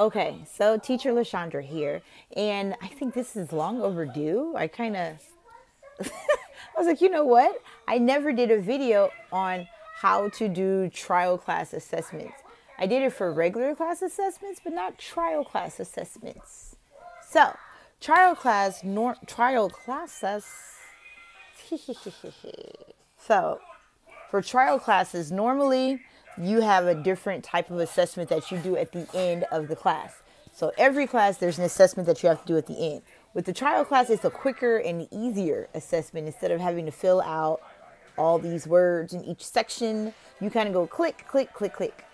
Okay, so teacher LaShundra here, and I think this is long overdue. I was like, you know what? I never did a video on how to do trial class assessments. I did it for regular class assessments, but not trial class assessments. So, trial classes. So, for trial classes, normally you have a different type of assessment that you do at the end of the class. So every class, there's an assessment that you have to do at the end. With the trial class, it's a quicker and easier assessment. Instead of having to fill out all these words in each section, you kind of go click, click, click, click,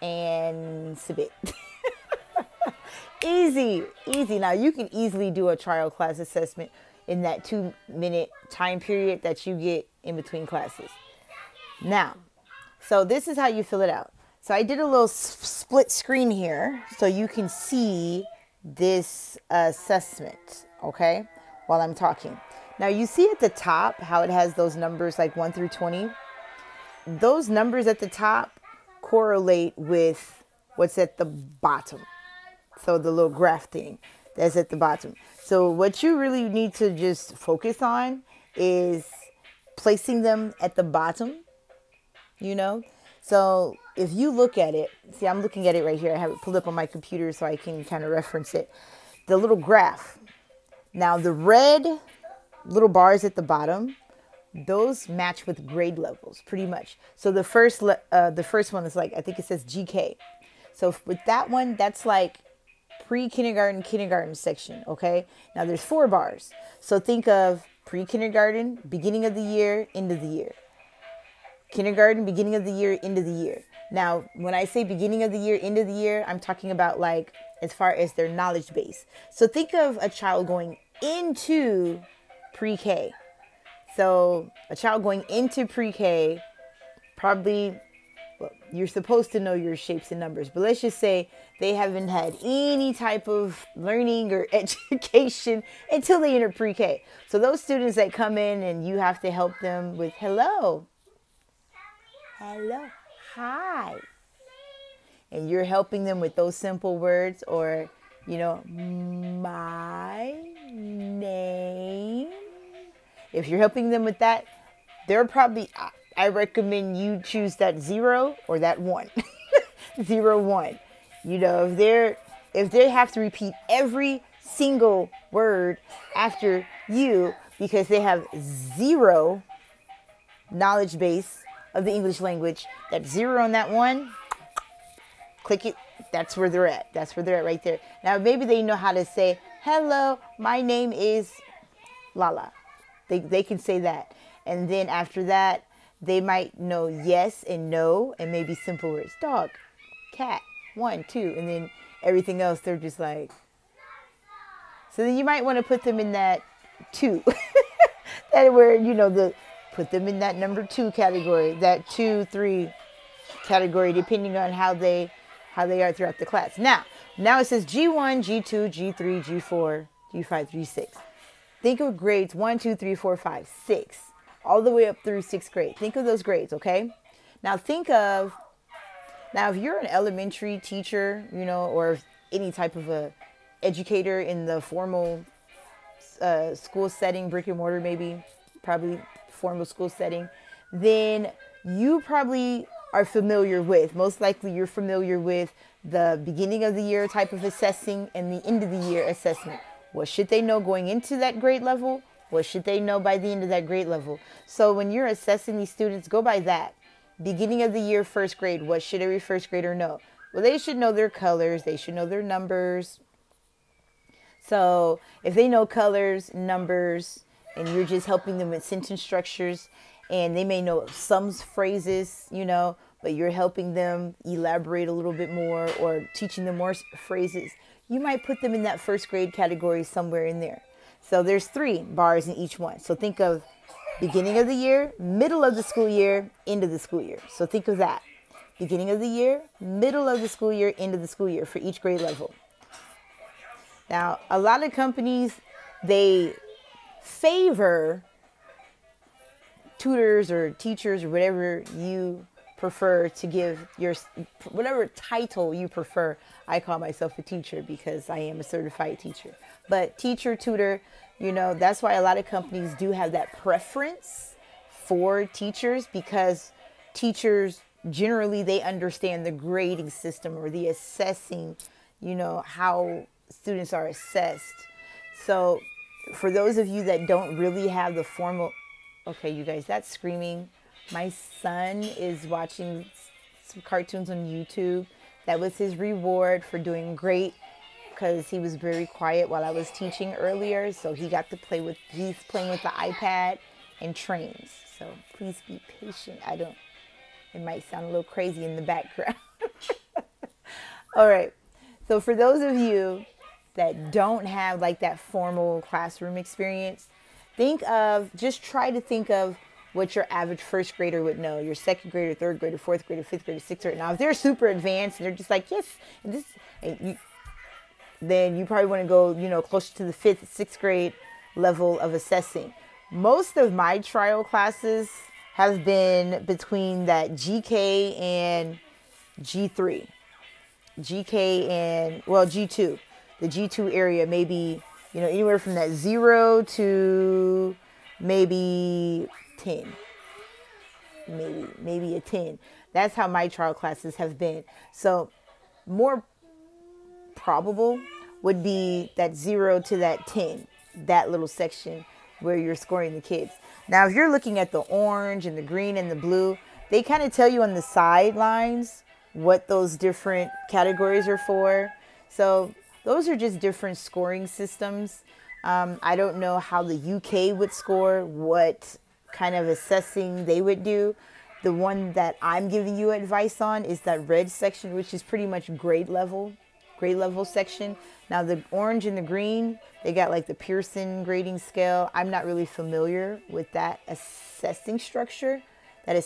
and submit. Easy, easy. Now, you can easily do a trial class assessment in that 2-minute time period that you get in between classes. Now, so this is how you fill it out. So I did a little split screen here so you can see this assessment, okay, while I'm talking. Now you see at the top how it has those numbers like 1 through 20. Those numbers at the top correlate with what's at the bottom. So the little graph thing that's at the bottom. So what you really need to just focus on is placing them at the bottom, you know. So if you look at it, see, I'm looking at it right here. I have it pulled up on my computer so I can kind of reference it. The little graph. Now the red little bars at the bottom, those match with grade levels pretty much. So the first one is like, I think it says GK. So with that one, that's like pre-kindergarten, kindergarten section, okay? Now there's 4 bars. So think of pre-kindergarten, beginning of the year, end of the year. Kindergarten, beginning of the year, end of the year. Now, when I say beginning of the year, end of the year, I'm talking about like as far as their knowledge base. So think of a child going into pre-K. So a child going into pre-K, probably, well, you're supposed to know your shapes and numbers, but let's just say they haven't had any type of learning or education until they enter pre-K. So those students that come in and you have to help them with hello, hi. And you're helping them with those simple words, or, you know, my name. If you're helping them with that, they're probably, I recommend you choose that 0 or that 1. 0, 1. You know, if they have to repeat every single word after you because they have 0 knowledge base of the English language, that 0 and that 1, click it. That's where they're at. That's where they're at right there. Now, maybe they know how to say, hello, my name is Lala. They can say that. And then after that, they might know yes and no and maybe simple words. Dog, cat, 1, 2. And then everything else, they're just like. So then you might want to put them in that 2. That where, you know, put them in that number 2 category, that 2, 3 category, depending on how they are throughout the class. Now it says G1, G2, G3, G4, G5, G6. Think of grades 1, 2, 3, 4, 5, 6, all the way up through 6th grade. Think of those grades, okay? Now if you're an elementary teacher, you know, or any type of a educator in the formal school setting, brick and mortar, maybe, probably formal school setting, then you probably are familiar with, most likely you're familiar with the beginning of the year type of assessing and the end of the year assessment. What should they know going into that grade level? What should they know by the end of that grade level? So when you're assessing these students, go by that. Beginning of the year, 1st grade, what should every 1st grader know? Well, they should know their colors. They should know their numbers. So if they know colors, numbers, and you're just helping them with sentence structures, and they may know some phrases, you know, but you're helping them elaborate a little bit more or teaching them more phrases, you might put them in that 1st grade category somewhere in there. So there's 3 bars in each one. So think of beginning of the year, middle of the school year, end of the school year. So think of that. Beginning of the year, middle of the school year, end of the school year for each grade level. Now, a lot of companies, they favor tutors or teachers or whatever you prefer to give your, whatever title you prefer. I call myself a teacher because I am a certified teacher. But teacher, tutor, you know, that's why a lot of companies do have that preference for teachers, because teachers generally, they understand the grading system or the assessing, you know, how students are assessed. So for those of you that don't really have the formal, okay, you guys, that's screaming. My son is watching some cartoons on YouTube. That was his reward for doing great, because he was very quiet while I was teaching earlier. So he got to play with, he's playing with the iPad and trains. So please be patient. It might sound a little crazy in the background. All right. So for those of you that don't have like that formal classroom experience, just try to think of what your average first grader would know, your second grader, third grader, fourth grader, fifth grader, sixth grader. Now, if they're super advanced and they're just like, yes, then you probably want to go, you know, closer to the fifth, sixth grade level of assessing. Most of my trial classes have been between that GK and G3. GK and, well, G2. The G2 area, maybe, you know, anywhere from that 0 to maybe 10. Maybe a 10. That's how my trial classes have been. So more probable would be that 0 to that 10, that little section where you're scoring the kids. Now, if you're looking at the orange and the green and the blue, they kind of tell you on the sidelines what those different categories are for. So those are just different scoring systems. I don't know how the UK would score, what kind of assessing they would do. The one that I'm giving you advice on is that red section, which is pretty much grade level section. Now the orange and the green, they got like the Pearson grading scale. I'm not really familiar with that assessment structure. But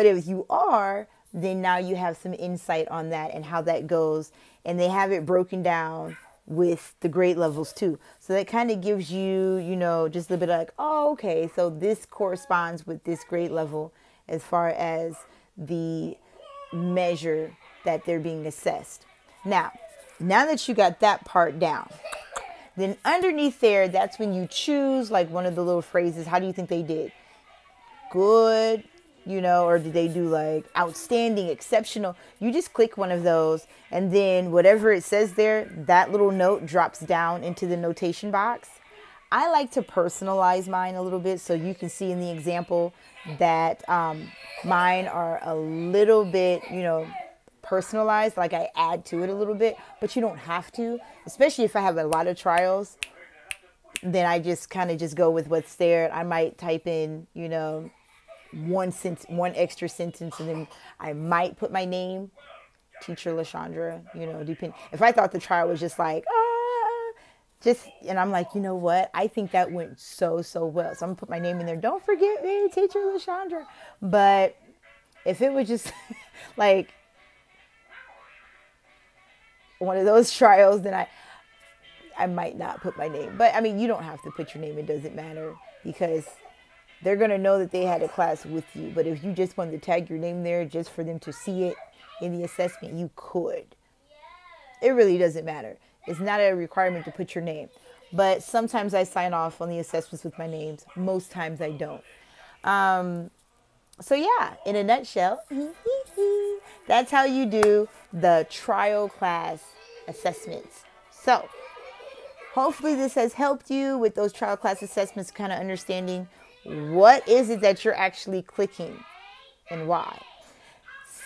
if you are, then now you have some insight on that and how that goes. And they have it broken down with the grade levels too. So that kind of gives you, you know, just a little bit like, oh, okay, so this corresponds with this grade level as far as the measure that they're being assessed. Now that you got that part down, then underneath there, that's when you choose like one of the little phrases. How do you think they did? Good, you know, or did they do like outstanding, exceptional? You just click one of those, and then whatever it says there, that little note drops down into the notation box. I like to personalize mine a little bit, so you can see in the example that mine are a little bit, you know, personalized, like I add to it a little bit, but you don't have to, especially if I have a lot of trials. Then I just kind of just go with what's there. I might type in, you know, one extra sentence, and then I might put my name, Teacher LaShundra, you know, depending. If I thought the trial was just like, and I'm like, you know what? I think that went so well. So I'm gonna put my name in there. Don't forget me, Teacher LaShundra. But if it was just like one of those trials, then I might not put my name. But I mean, you don't have to put your name. It doesn't matter, because they're going to know that they had a class with you. But if you just wanted to tag your name there just for them to see it in the assessment, you could. It really doesn't matter. It's not a requirement to put your name. But sometimes I sign off on the assessments with my names. Most times I don't. So yeah, in a nutshell, that's how you do the trial class assessments. So hopefully this has helped you with those trial class assessments, kind of understanding what is it that you're actually clicking and why.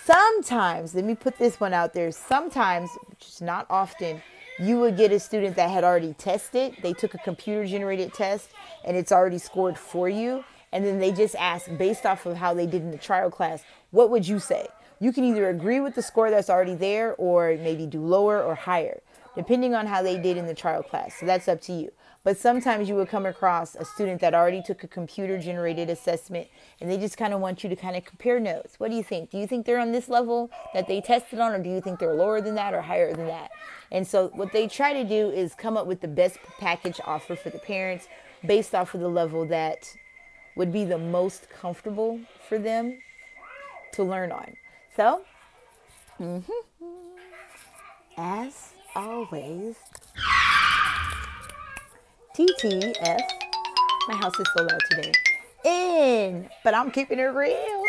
Sometimes, let me put this one out there, sometimes, which is not often, you would get a student that had already tested. They took a computer-generated test, and it's already scored for you. And then they just ask, based off of how they did in the trial class, what would you say? You can either agree with the score that's already there, or maybe do lower or higher, depending on how they did in the trial class. So that's up to you. But sometimes you will come across a student that already took a computer-generated assessment, and they just kind of want you to kind of compare notes. What do you think? Do you think they're on this level that they tested on, or do you think they're lower than that or higher than that? And so what they try to do is come up with the best package offer for the parents based off of the level that would be the most comfortable for them. to learn on. So, as always, TTF. My house is so loud today. But I'm keeping it real.